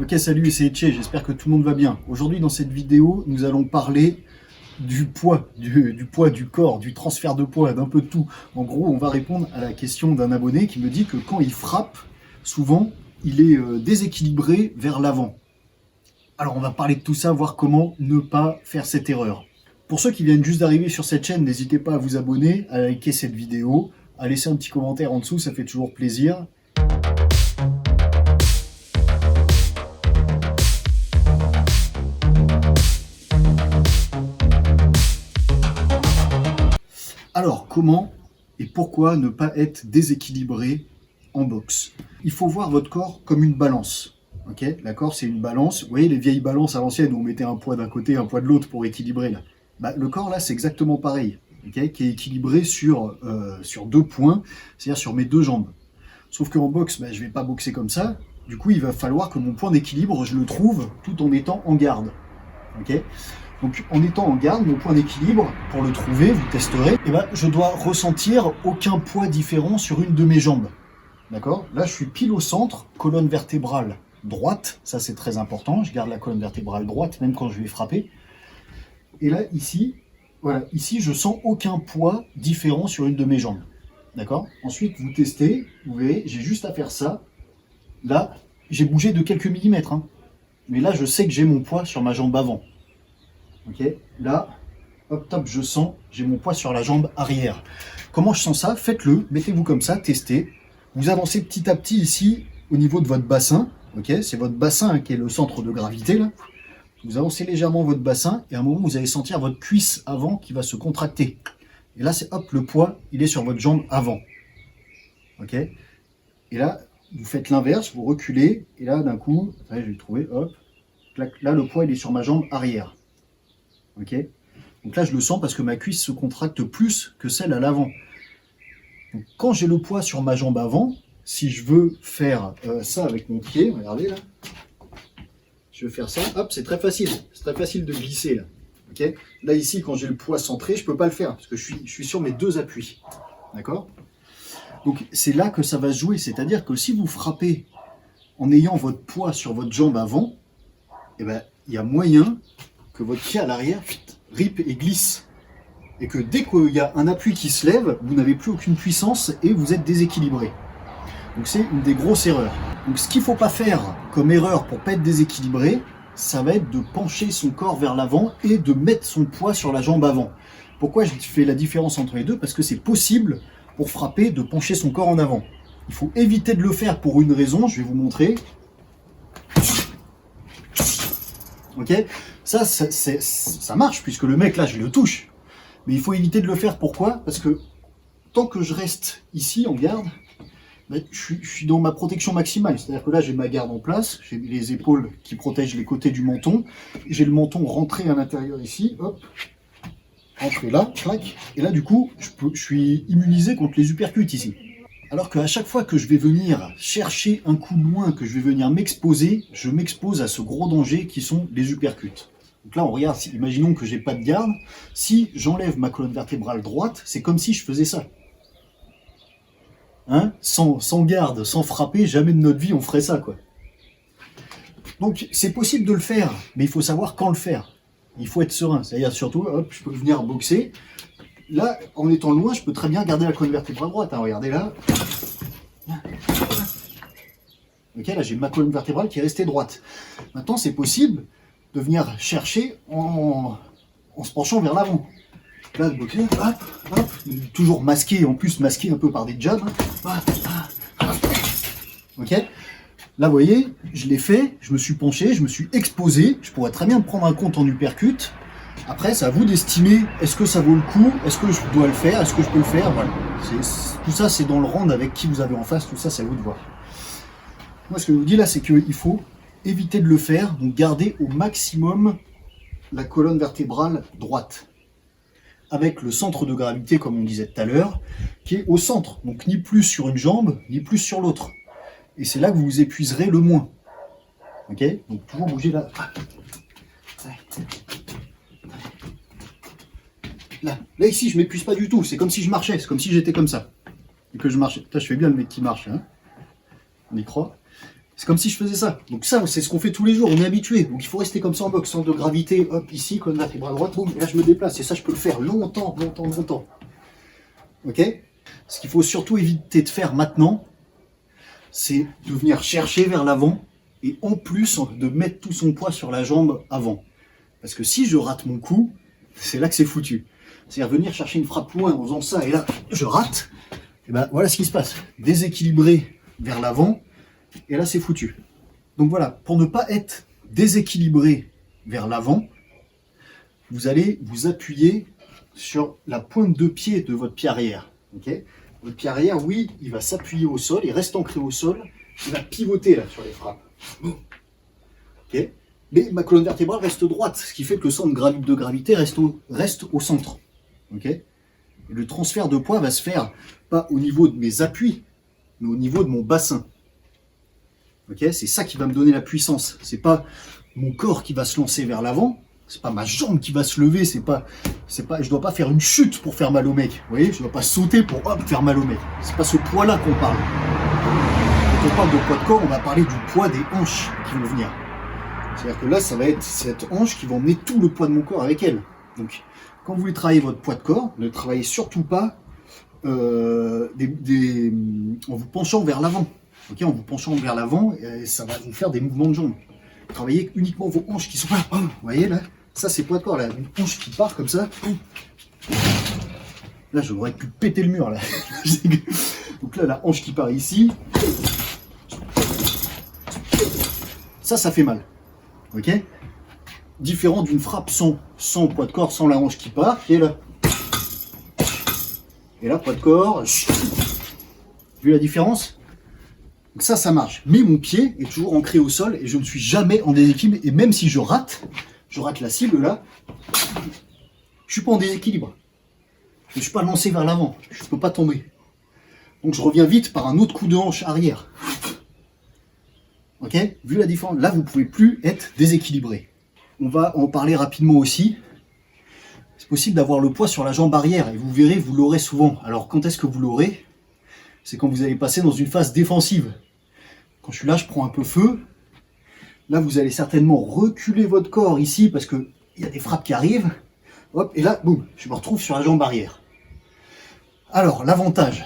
Ok, salut, c'est Etche, j'espère que tout le monde va bien. Aujourd'hui, dans cette vidéo, nous allons parler du poids, du poids du corps, du transfert de poids, d'un peu de tout. En gros, on va répondre à la question d'un abonné qui me dit que quand il frappe, souvent, il est déséquilibré vers l'avant. Alors, on va parler de tout ça, voir comment ne pas faire cette erreur. Pour ceux qui viennent juste d'arriver sur cette chaîne, n'hésitez pas à vous abonner, à liker cette vidéo, à laisser un petit commentaire en dessous, ça fait toujours plaisir. Alors, comment et pourquoi ne pas être déséquilibré en boxe? Il faut voir votre corps comme une balance. Ok, d'accord, c'est une balance. Vous voyez les vieilles balances à l'ancienne où on mettait un poids d'un côté, un poids de l'autre pour équilibrer là. Le corps là, c'est exactement pareil, okay, qui est équilibré sur deux points, c'est-à-dire sur mes deux jambes. Sauf qu'en boxe, je ne vais pas boxer comme ça. Du coup, il va falloir que mon point d'équilibre, je le trouve tout en étant en garde. Ok. Donc en étant en garde, mon point d'équilibre, pour le trouver, vous testerez, je dois ressentir aucun poids différent sur une de mes jambes. D'accord? Là, je suis pile au centre, colonne vertébrale droite, ça c'est très important, je garde la colonne vertébrale droite même quand je vais frapper. Et là, ici, voilà, ici je sens aucun poids différent sur une de mes jambes. D'accord? Ensuite, vous testez, vous verrez, j'ai juste à faire ça. Là, j'ai bougé de quelques millimètres, hein. Mais là, je sais que j'ai mon poids sur ma jambe avant. Ok, là, hop, top, je sens, j'ai mon poids sur la jambe arrière. Comment je sens ça? Faites-le, mettez-vous comme ça, testez. Vous avancez petit à petit ici au niveau de votre bassin. Ok, c'est votre bassin qui est le centre de gravité là. Vous avancez légèrement votre bassin et à un moment vous allez sentir votre cuisse avant qui va se contracter. Et là, c'est hop, le poids, il est sur votre jambe avant. Ok, et là, vous faites l'inverse, vous reculez et là, d'un coup, je vais le trouver, hop, là, le poids, il est sur ma jambe arrière. Ok, donc là je le sens parce que ma cuisse se contracte plus que celle à l'avant. Donc quand j'ai le poids sur ma jambe avant, si je veux faire ça avec mon pied, regardez là, je veux faire ça, hop, c'est très facile de glisser là. Ok, là ici quand j'ai le poids centré, je peux pas le faire parce que je suis sur mes deux appuis. D'accord? Donc c'est là que ça va se jouer, c'est-à-dire que si vous frappez en ayant votre poids sur votre jambe avant, il y a moyen que votre pied à l'arrière rip et glisse. Et que dès qu'il y a un appui qui se lève, vous n'avez plus aucune puissance et vous êtes déséquilibré. Donc c'est une des grosses erreurs. Donc ce qu'il ne faut pas faire comme erreur pour ne pas être déséquilibré, ça va être de pencher son corps vers l'avant et de mettre son poids sur la jambe avant. Pourquoi je fais la différence entre les deux? Parce que c'est possible pour frapper de pencher son corps en avant. Il faut éviter de le faire pour une raison, je vais vous montrer. Ok, ça marche puisque le mec là je le touche, mais il faut éviter de le faire. Pourquoi? Parce que tant que je reste ici en garde, je suis dans ma protection maximale, c'est à dire que là j'ai ma garde en place, j'ai les épaules qui protègent les côtés du menton, j'ai le menton rentré à l'intérieur ici, hop, rentré là, clac, et là du coup je suis immunisé contre les uppercuts ici. Alors qu'à chaque fois que je vais venir chercher un coup loin, que je vais venir m'exposer, je m'expose à ce gros danger qui sont les uppercuts. Donc là, on regarde, imaginons que j'ai pas de garde. Si j'enlève ma colonne vertébrale droite, c'est comme si je faisais ça. Hein, sans garde, sans frapper, jamais de notre vie on ferait ça, quoi. Donc c'est possible de le faire, mais il faut savoir quand le faire. Il faut être serein, c'est-à-dire surtout, hop, je peux venir boxer. Là, en étant loin, je peux très bien garder la colonne vertébrale droite. Hein. Regardez là. Ok, là j'ai ma colonne vertébrale qui est restée droite. Maintenant, c'est possible de venir chercher en se penchant vers l'avant. Là, le boxer, hop, toujours masqué, en plus masqué un peu par des jabs. Ok. Là, vous voyez, je l'ai fait, je me suis penché, je me suis exposé. Je pourrais très bien me prendre un compte en uppercut. Après, c'est à vous d'estimer, est-ce que ça vaut le coup, est-ce que je dois le faire, est-ce que je peux le faire, voilà. Tout ça, c'est dans le round avec qui vous avez en face, tout ça, c'est à vous de voir. Moi, ce que je vous dis là, c'est qu'il faut éviter de le faire, donc garder au maximum la colonne vertébrale droite. Avec le centre de gravité, comme on disait tout à l'heure, qui est au centre, donc ni plus sur une jambe, ni plus sur l'autre. Et c'est là que vous vous épuiserez le moins. Ok? Donc toujours bouger là. Là ici, je m'épuise pas du tout. C'est comme si je marchais. C'est comme si j'étais comme ça. Et que je marchais. Là, je fais bien le mec qui marche. Hein, on y croit. C'est comme si je faisais ça. Donc ça, c'est ce qu'on fait tous les jours, on est habitué. Donc il faut rester comme ça en boxe, centre de gravité, hop, ici, colonne vertébrale droite, boum, et là je me déplace. Et ça, je peux le faire longtemps, longtemps, longtemps. Ok? Ce qu'il faut surtout éviter de faire maintenant, c'est de venir chercher vers l'avant et en plus de mettre tout son poids sur la jambe avant. Parce que si je rate mon coup, c'est là que c'est foutu. C'est-à-dire venir chercher une frappe loin en faisant ça et là, je rate. Et ben voilà ce qui se passe. Déséquilibré vers l'avant et là c'est foutu. Donc voilà, pour ne pas être déséquilibré vers l'avant, vous allez vous appuyer sur la pointe de pied de votre pied arrière. Okay, votre pied arrière, oui, il va s'appuyer au sol, il reste ancré au sol, il va pivoter là sur les frappes. Okay, mais ma colonne vertébrale reste droite, ce qui fait que le centre de gravité reste au centre. Okay, et le transfert de poids va se faire pas au niveau de mes appuis, mais au niveau de mon bassin. Okay, c'est ça qui va me donner la puissance. C'est pas mon corps qui va se lancer vers l'avant, c'est pas ma jambe qui va se lever, je dois pas faire une chute pour faire mal au mec. Vous voyez, je dois pas sauter pour hop faire mal au mec. C'est pas ce poids-là qu'on parle. Quand on parle de poids de corps, on va parler du poids des hanches qui vont venir. C'est-à-dire que là, ça va être cette hanche qui va emmener tout le poids de mon corps avec elle. Donc, quand vous voulez travailler votre poids de corps, ne travaillez surtout pas en vous penchant vers l'avant. Okay, en vous penchant vers l'avant, ça va vous faire des mouvements de jambes. Travaillez uniquement vos hanches qui sont là. Vous voyez là, ça c'est poids de corps là, une hanche qui part comme ça. Là j'aurais pu péter le mur là. Donc là la hanche qui part ici. Ça fait mal. Ok. Différent d'une frappe sans poids de corps, sans la hanche qui part. Et là. Et là poids de corps. Vu la différence? Donc ça marche. Mais mon pied est toujours ancré au sol et je ne suis jamais en déséquilibre. Et même si je rate la cible là, je suis pas en déséquilibre. Je ne suis pas lancé vers l'avant. Je ne peux pas tomber. Donc je reviens vite par un autre coup de hanche arrière. Ok? Vu la différence, là vous pouvez plus être déséquilibré. On va en parler rapidement aussi. C'est possible d'avoir le poids sur la jambe arrière et vous verrez, vous l'aurez souvent. Alors quand est-ce que vous l'aurez? C'est quand vous allez passer dans une phase défensive. Quand je suis là, je prends un peu feu. Là, vous allez certainement reculer votre corps ici parce qu'il y a des frappes qui arrivent. Hop, et là, boum, je me retrouve sur la jambe arrière. Alors, l'avantage,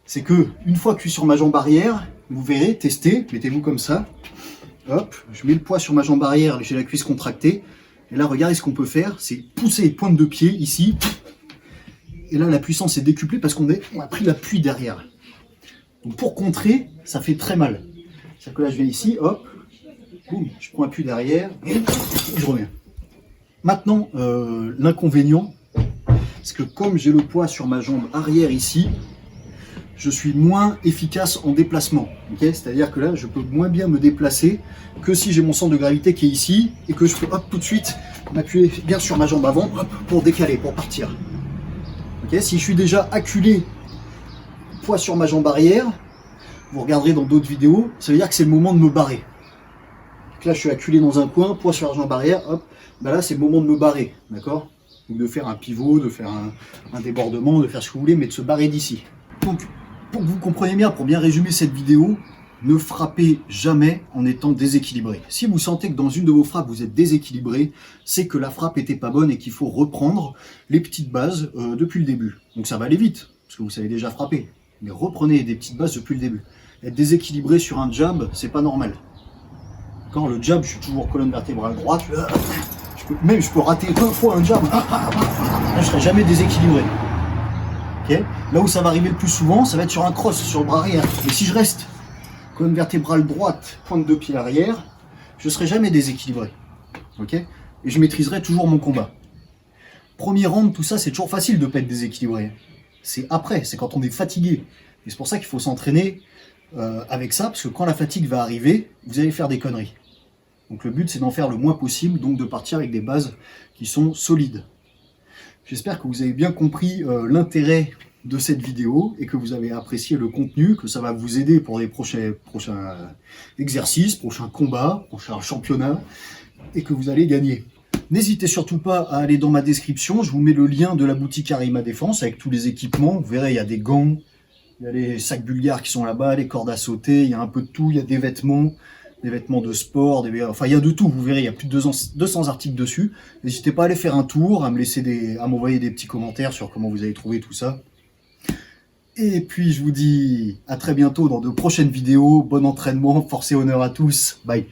c'est que une fois que je suis sur ma jambe arrière, vous verrez, testez, mettez-vous comme ça. Hop, je mets le poids sur ma jambe arrière, j'ai la cuisse contractée. Et là, regardez ce qu'on peut faire, c'est pousser les pointes de pied ici. Et là, la puissance est décuplée parce qu'on a pris l'appui derrière. Donc pour contrer, ça fait très mal. C'est-à-dire que là, je viens ici, hop, boum, je prends appui derrière et je reviens. Maintenant, l'inconvénient, c'est que comme j'ai le poids sur ma jambe arrière ici, je suis moins efficace en déplacement. Okay, c'est-à-dire que là, je peux moins bien me déplacer que si j'ai mon centre de gravité qui est ici et que je peux hop, tout de suite m'appuyer bien sur ma jambe avant hop, pour décaler, pour partir. Okay, si je suis déjà acculé, poids sur ma jambe arrière, vous regarderez dans d'autres vidéos, ça veut dire que c'est le moment de me barrer. Donc là, je suis acculé dans un coin, poids sur la jambe arrière, hop, ben là, c'est le moment de me barrer, d'accord? Donc de faire un pivot, de faire un débordement, de faire ce que vous voulez, mais de se barrer d'ici. Donc, pour que vous compreniez bien, pour bien résumer cette vidéo, ne frappez jamais en étant déséquilibré. Si vous sentez que dans une de vos frappes, vous êtes déséquilibré, c'est que la frappe n'était pas bonne et qu'il faut reprendre les petites bases depuis le début. Donc ça va aller vite, parce que vous savez déjà frapper. Mais reprenez des petites bases depuis le début. Être déséquilibré sur un jab, c'est pas normal. Quand le jab, je suis toujours colonne vertébrale droite, je peux rater 2 fois un jab, je ne serai jamais déséquilibré. Okay, là où ça va arriver le plus souvent, ça va être sur un cross, sur le bras arrière. Mais si je reste colonne vertébrale droite, pointe de pied arrière, je ne serai jamais déséquilibré. Okay, et je maîtriserai toujours mon combat. Premier round, tout ça, c'est toujours facile de ne pas être déséquilibré. C'est après, c'est quand on est fatigué. Et c'est pour ça qu'il faut s'entraîner avec ça, parce que quand la fatigue va arriver, vous allez faire des conneries. Donc le but, c'est d'en faire le moins possible, donc de partir avec des bases qui sont solides. J'espère que vous avez bien compris l'intérêt de cette vidéo et que vous avez apprécié le contenu, que ça va vous aider pour les prochains exercices, prochains combats, prochains championnats, et que vous allez gagner. N'hésitez surtout pas à aller dans ma description, je vous mets le lien de la boutique Arima Défense avec tous les équipements. Vous verrez, il y a des gants, Il y a les sacs bulgares qui sont là-bas, les cordes à sauter, il y a un peu de tout, il y a des vêtements de sport, enfin il y a de tout, vous verrez, il y a plus de 200 articles dessus. N'hésitez pas à aller faire un tour, à me laisser à m'envoyer des petits commentaires sur comment vous avez trouvé tout ça. Et puis je vous dis à très bientôt dans de prochaines vidéos. Bon entraînement, force et honneur à tous. Bye.